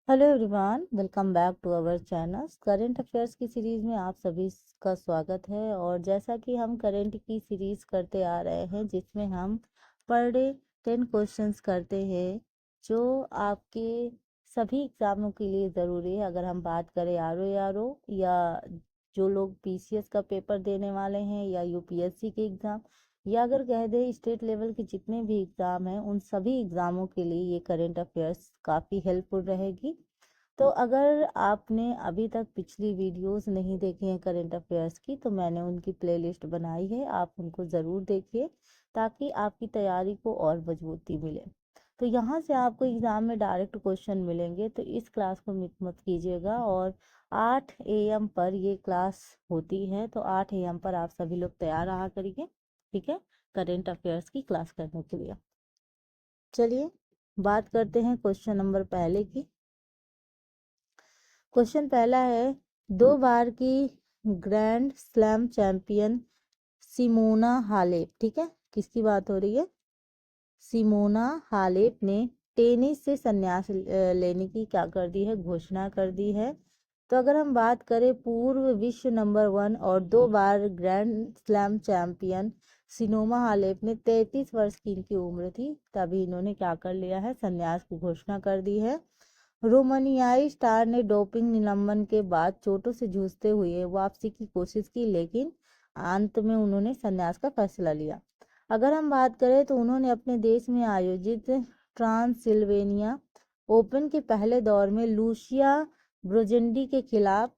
Hello everyone, welcome back to our channel. Current affairs की series में आप सभी का स्वागत है। और जैसा कि हम करंट की सीरीज़ करते आ रहे हैं, जिसमें हम पर डे 10 क्वेश्चंस करते हैं जो आपके सभी एग्ज़ामों के लिए ज़रूरी है। अगर हम बात करें आर ओ या जो लोग पीसीएस का पेपर देने वाले हैं या यूपीएससी के एग्ज़ाम, या अगर कह दें स्टेट लेवल के जितने भी एग्ज़ाम हैं, उन सभी एग्ज़ामों के लिए ये करंट अफेयर्स काफ़ी हेल्पफुल रहेगी। तो अगर आपने अभी तक पिछली वीडियोस नहीं देखी हैं करंट अफेयर्स की, तो मैंने उनकी प्लेलिस्ट बनाई है, आप उनको ज़रूर देखिए ताकि आपकी तैयारी को और मजबूती मिले। तो यहाँ से आपको एग्ज़ाम में डायरेक्ट क्वेश्चन मिलेंगे, तो इस क्लास को मिस मत कीजिएगा। और 8 AM पर ये क्लास होती है, तो 8 AM पर आप सभी लोग तैयार रहा करिए, ठीक है, करंट अफेयर्स की क्लास करने के लिए। चलिए बात करते हैं क्वेश्चन नंबर पहले की। क्वेश्चन पहला है, 2 बार की grand slam champion Simona Halep, ठीक है, किसकी बात हो रही है? सिमोना हालेप ने टेनिस से संन्यास लेने की क्या कर दी है, घोषणा कर दी है। तो अगर हम बात करें पूर्व विश्व नंबर 1 और 2 बार grand slam champion Simona Halep ने 33 वर्ष की इनकी उम्र थी, तभी इन्होंने क्या कर लिया है, संन्यास की घोषणा कर दी है। रोमानियाई स्टार ने डोपिंग निलंबन के बाद चोटों से जूझते हुए वापसी की कोशिश की, लेकिन अंत में उन्होंने संन्यास का फैसला लिया। अगर हम बात करें तो उन्होंने अपने देश में आयोजित ट्रांसिल्वेनिया ओपन के पहले दौर में लूसिया ब्रोजेंडी के खिलाफ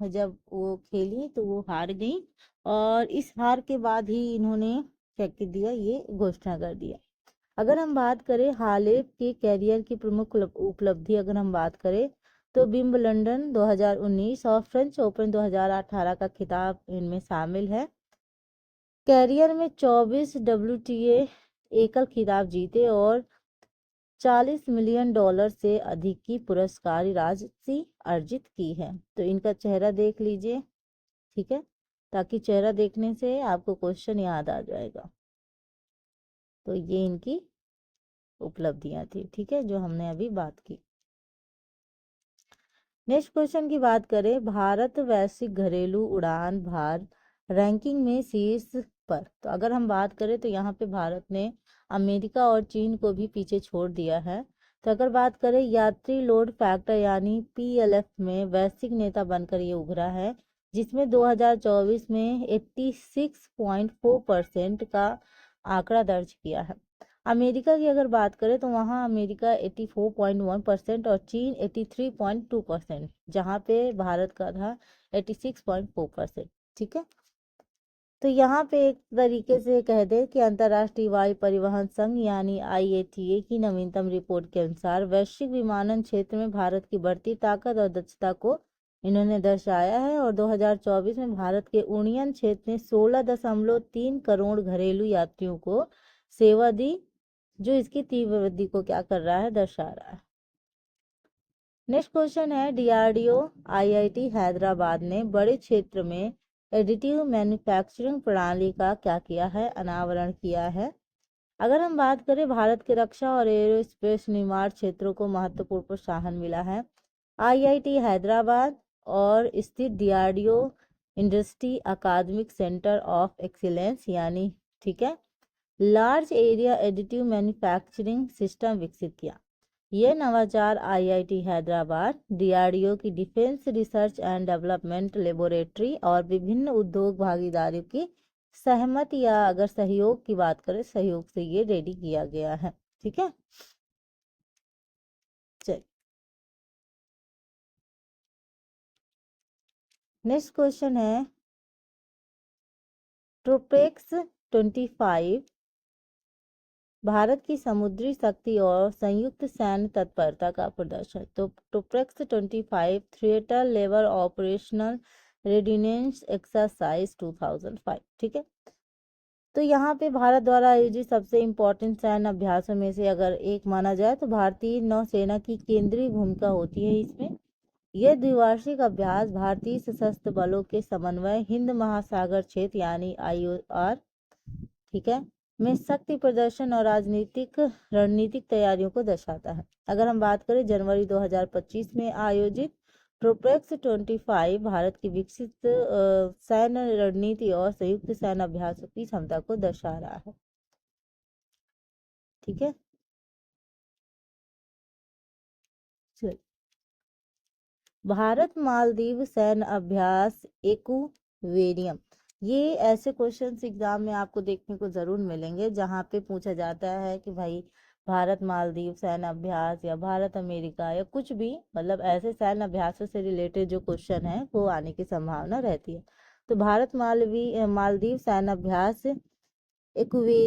जब वो खेली तो वो हार गई, और इस हार के बाद ही इन्होंने क्या कर दिया, ये घोषणा कर दिया। अगर हम बात करें हालेप के कैरियर की प्रमुख उपलब्धि, अगर हम बात करें तो विंबलडन 2019 और फ्रेंच ओपन 2018 का खिताब इनमें शामिल है। कैरियर में 24 WTA एकल खिताब जीते और $40 मिलियन से अधिक की पुरस्कार राशि अर्जित की है। तो इनका चेहरा देख लीजिए, ठीक है, ताकि चेहरा देखने से आपको क्वेश्चन याद आ जाएगा। तो ये इनकी उपलब्धियां थी, ठीक है, जो हमने अभी बात की। नेक्स्ट क्वेश्चन की बात करें, भारत वैश्विक घरेलू उड़ान भार रैंकिंग में शीर्ष पर। तो अगर हम बात करें तो यहाँ पे भारत ने अमेरिका और चीन को भी पीछे छोड़ दिया है। तो अगर बात करें यात्री लोड फैक्टर यानी PLF में वैश्विक नेता बनकर ये उभरा है, जिसमें 2024 में 86.4% का आंकड़ा दर्ज किया है। अमेरिका की अगर बात करें तो वहाँ अमेरिका 84.1% और चीन 83.2%, जहाँ पे भारत का था 86.4%, ठीक है। तो यहाँ पे एक तरीके से कह दे कि अंतर्राष्ट्रीय वायु परिवहन संघ यानी IATA की नवीनतम रिपोर्ट के अनुसार वैश्विक विमानन क्षेत्र में भारत की बढ़ती ताकत और दक्षता को इन्होंने दर्शाया है। और 2024 में भारत के उड़ियन क्षेत्र ने 16.3 करोड़ घरेलू यात्रियों को सेवा दी, जो इसकी तीव्र वृद्धि को क्या कर रहा है, दर्शा रहा है। नेक्स्ट क्वेश्चन है, DRDO IIT हैदराबाद ने बड़े क्षेत्र में एडिटिव मैन्युफैक्चरिंग प्रणाली का क्या किया है, अनावरण किया है। अगर हम बात करें, भारत के रक्षा और एरोस्पेस निर्माण क्षेत्रों को महत्वपूर्ण प्रोत्साहन मिला है। IIT हैदराबाद और स्थित DRDO इंडस्ट्री अकादमिक सेंटर ऑफ एक्सीलेंस यानी, ठीक है, large area additive manufacturing system विकसित किया। यह नवाचार IIT हैदराबाद, DRDO की defence research and development laboratory और विभिन्न उद्योग भागीदारों की सहमति या अगर सहयोग की बात करें, सहयोग से ये रेडी किया गया है, ठीक है। चलिए नेक्स्ट क्वेश्चन है, ट्रोपेक्स 25 भारत की समुद्री शक्ति और संयुक्त सैन्य तत्परता का प्रदर्शन। तो ट्रोपेक्स 25 theatre level operational readiness exercise 2005, ठीक है। तो यहाँ पे भारत द्वारा आयोजित सबसे इम्पोर्टेंट सैन्य अभ्यासों में से अगर एक माना जाए तो भारतीय नौसेना की केंद्रीय भूमिका होती है इसमें। यह द्विवार्षिक अभ्यास भारतीय सशस्त्र बलों के समन्वय हिंद महासागर क्षेत्र यानी IOR, ठीक है, में शक्ति प्रदर्शन और राजनीतिक रणनीतिक तैयारियों को दर्शाता है। अगर हम बात करें जनवरी 2025 में आयोजित ट्रोपेक्स 25 भारत की विकसित सैन्य रणनीति और संयुक्त सैन्य अभ्यासों की क्षमता को दर्शा रहा है। ठीक है, चलिए भारत मालदीव सैन्य अभ्यास एक्वेरियम। ये ऐसे क्वेश्चंस एग्जाम में आपको देखने को जरूर मिलेंगे जहाँ पे पूछा जाता है कि भाई भारत मालदीव सैन्य अभ्यास या भारत अमेरिका या कुछ भी, मतलब ऐसे सैन्य अभ्यासों से रिलेटेड जो क्वेश्चन है वो आने की संभावना रहती है। तो भारत मालदीव सैन्य अभ्यास एक्वे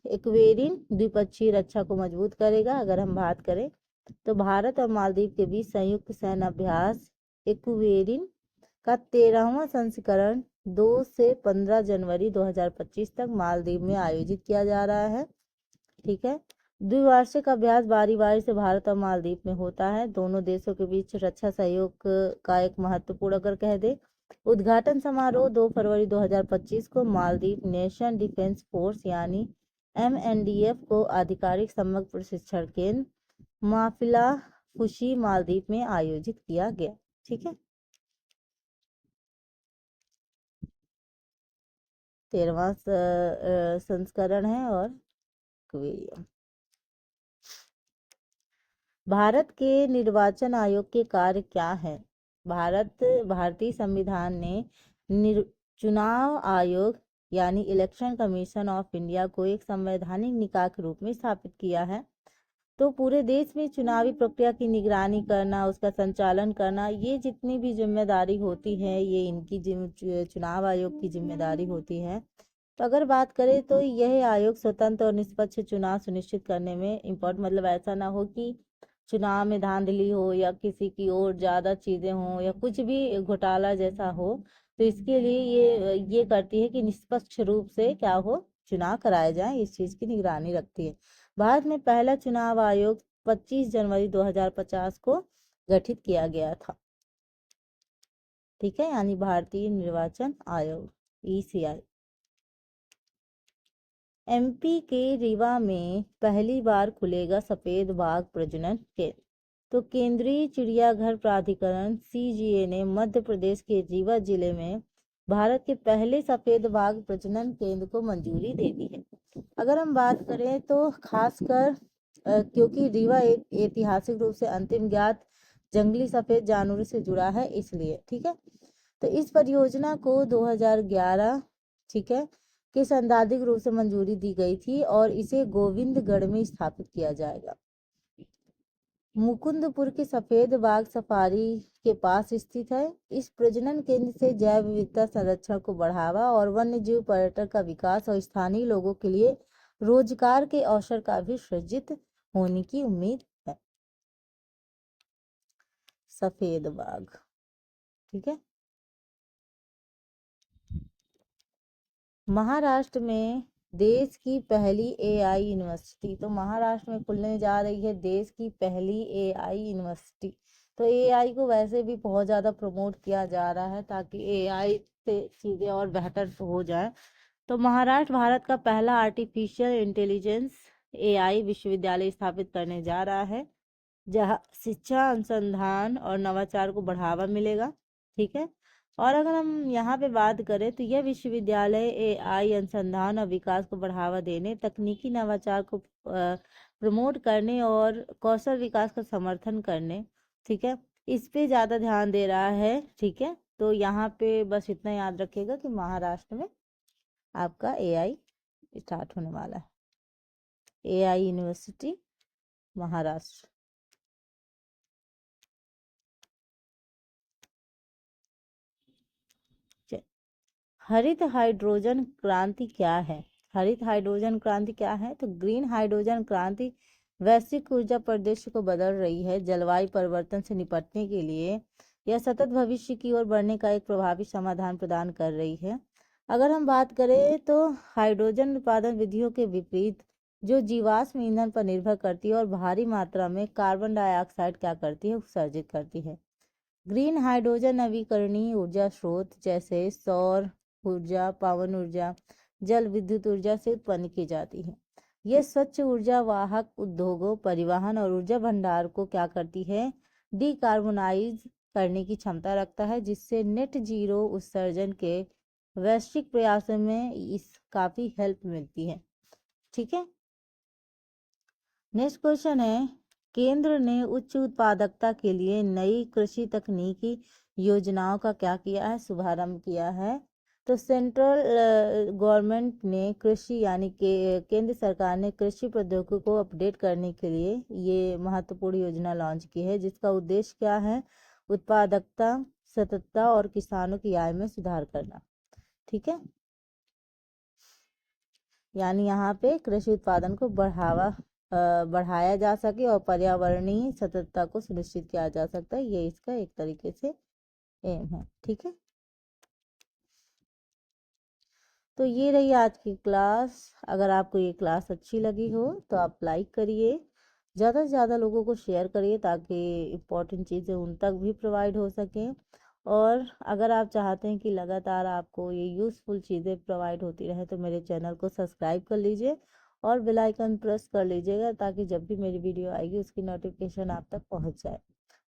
एक्वेरियन द्विपक्षीय रक्षा को मजबूत करेगा। अगर हम बात करें तो भारत और मालदीव के बीच संयुक्त सैन्य अभ्यास एक्वेरियन का 13वां संस्करण 2 से 15 जनवरी 2025 तक मालदीव में आयोजित किया जा रहा है। ठीक है, द्विवार्षिक अभ्यास बारी बारी से भारत और मालदीव में होता है। दोनों देशों के बीच रक्षा सहयोग का एक महत्वपूर्ण, अगर कह दे, उद्घाटन समारोह 2 फरवरी 2025 को मालदीव नेशन डिफेंस फोर्स यानी MNDF को आधिकारिक समग्र प्रशिक्षण केंद्र माफिला खुशी मालदीव में आयोजित किया गया। ठीक है, 13वां संस्करण है और एक्वेरियम। भारत के निर्वाचन आयोग के कार्य क्या है? भारतीय संविधान ने चुनाव आयोग यानी इलेक्शन कमीशन ऑफ इंडिया को एक संवैधानिक निकाय के रूप में स्थापित किया है। तो पूरे देश में चुनावी प्रक्रिया की निगरानी करना, उसका संचालन करना, ये जितनी भी जिम्मेदारी होती है ये इनकी चुनाव आयोग की जिम्मेदारी होती है। तो अगर बात करें तो यह आयोग स्वतंत्र और निष्पक्ष चुनाव सुनिश्चित करने में इम्पोर्टेंट, मतलब ऐसा ना हो कि चुनाव में धांधली हो या किसी की और ज़्यादा चीज़ें हों या कुछ भी घोटाला जैसा हो, तो इसके लिए ये करती है कि निष्पक्ष रूप से क्या हो, चुनाव कराए जाए, इस चीज़ की निगरानी रखती है। भारत में पहला चुनाव आयोग 25 जनवरी 2050 को गठित किया गया था। ठीक है, यानी भारतीय निर्वाचन आयोग ECI। MP के रीवा में पहली बार खुलेगा सफेद बाघ प्रजनन केंद्र। तो केंद्रीय चिड़ियाघर प्राधिकरण CGA ने मध्य प्रदेश के रीवा जिले में भारत के पहले सफेद बाघ प्रजनन केंद्र को मंजूरी दे दी है। अगर हम बात करें तो खासकर क्योंकि रीवा एक ऐतिहासिक रूप से अंतिम ज्ञात जंगली सफेद जानवरों से जुड़ा है, इसलिए। ठीक है, तो इस परियोजना को 2011, ठीक है, के सैद्धांतिक रूप से मंजूरी दी गई थी और इसे गोविंदगढ़ में स्थापित किया जाएगा। मुकुंदपुर के सफेद बाघ सफारी के पास स्थित है। इस प्रजनन केंद्र से जैव विविधता संरक्षण को बढ़ावा और वन्यजीव पर्यटन का विकास और स्थानीय लोगों के लिए रोजगार के अवसर का भी सृजित होने की उम्मीद है। सफेद बाघ, ठीक है। महाराष्ट्र में देश की पहली AI यूनिवर्सिटी, तो महाराष्ट्र में खुलने जा रही है देश की पहली AI यूनिवर्सिटी। तो AI को वैसे भी बहुत ज़्यादा प्रमोट किया जा रहा है ताकि AI से चीज़ें और बेहतर हो जाए। तो महाराष्ट्र भारत का पहला आर्टिफिशियल इंटेलिजेंस AI विश्वविद्यालय स्थापित करने जा रहा है, जहाँ शिक्षा, अनुसंधान और नवाचार को बढ़ावा मिलेगा। ठीक है, और अगर हम यहाँ पे बात करें तो यह विश्वविद्यालय AI अनुसंधान और विकास को बढ़ावा देने, तकनीकी नवाचार को प्रमोट करने और कौशल विकास का समर्थन करने, ठीक है, इस पे ज़्यादा ध्यान दे रहा है। ठीक है, तो यहाँ पे बस इतना याद रखिएगा कि महाराष्ट्र में आपका AI स्टार्ट होने वाला है, AI यूनिवर्सिटी महाराष्ट्र। हरित हाइड्रोजन क्रांति क्या है? हरित हाइड्रोजन क्रांति क्या है? तो ग्रीन हाइड्रोजन क्रांति वैश्विक ऊर्जा परिदृश्य को बदल रही है। जलवायु परिवर्तन से निपटने के लिए यह सतत भविष्य की ओर बढ़ने का एक प्रभावी समाधान प्रदान कर रही है। अगर हम बात करें तो हाइड्रोजन उत्पादन विधियों के विपरीत, जो जीवाश्म ईंधन पर निर्भर करती है और भारी मात्रा में कार्बन डाइऑक्साइड क्या करती है, उत्सर्जित करती है। ग्रीन हाइड्रोजन नवीकरणीय ऊर्जा स्रोत जैसे सौर ऊर्जा, पवन ऊर्जा जल विद्युत ऊर्जा से उत्पन्न की जाती है। ये स्वच्छ ऊर्जा वाहक उद्योगों, परिवहन और ऊर्जा भंडार को क्या करती है, डिकार्बोनाइज करने की क्षमता रखता है, जिससे नेट जीरो उत्सर्जन के वैश्विक प्रयासों में इस काफ़ी हेल्प मिलती है। ठीक है, नेक्स्ट क्वेश्चन है, केंद्र ने उच्च उत्पादकता के लिए नई कृषि तकनीकी योजनाओं का क्या किया है, शुभारंभ किया है। तो सेंट्रल गवर्नमेंट ने कृषि यानी कि केंद्र सरकार ने कृषि प्रौद्योगिकी को अपडेट करने के लिए ये महत्वपूर्ण योजना लॉन्च की है, जिसका उद्देश्य क्या है, उत्पादकता, सततता और किसानों की आय में सुधार करना। ठीक है, यानी यहाँ पे कृषि उत्पादन को बढ़ाया जा सके और पर्यावरणीय सततता को सुनिश्चित किया जा सकता है, ये इसका एक तरीके से एम है। ठीक है, तो ये रही आज की क्लास। अगर आपको ये क्लास अच्छी लगी हो तो आप लाइक करिए, ज़्यादा से ज़्यादा लोगों को शेयर करिए ताकि इम्पोर्टेंट चीज़ें उन तक भी प्रोवाइड हो सकें। और अगर आप चाहते हैं कि लगातार आपको ये यूज़फुल चीज़ें प्रोवाइड होती रहे तो मेरे चैनल को सब्सक्राइब कर लीजिए और बेल आइकन प्रेस कर लीजिएगा, ताकि जब भी मेरी वीडियो आएगी उसकी नोटिफिकेशन आप तक पहुंच जाए।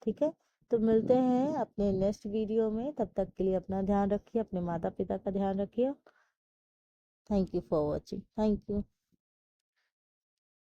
ठीक है, तो मिलते हैं अपने नेक्स्ट वीडियो में, तब तक के लिए अपना ध्यान रखिए, अपने माता पिता का ध्यान रखिए। Thank you for watching. Thank you.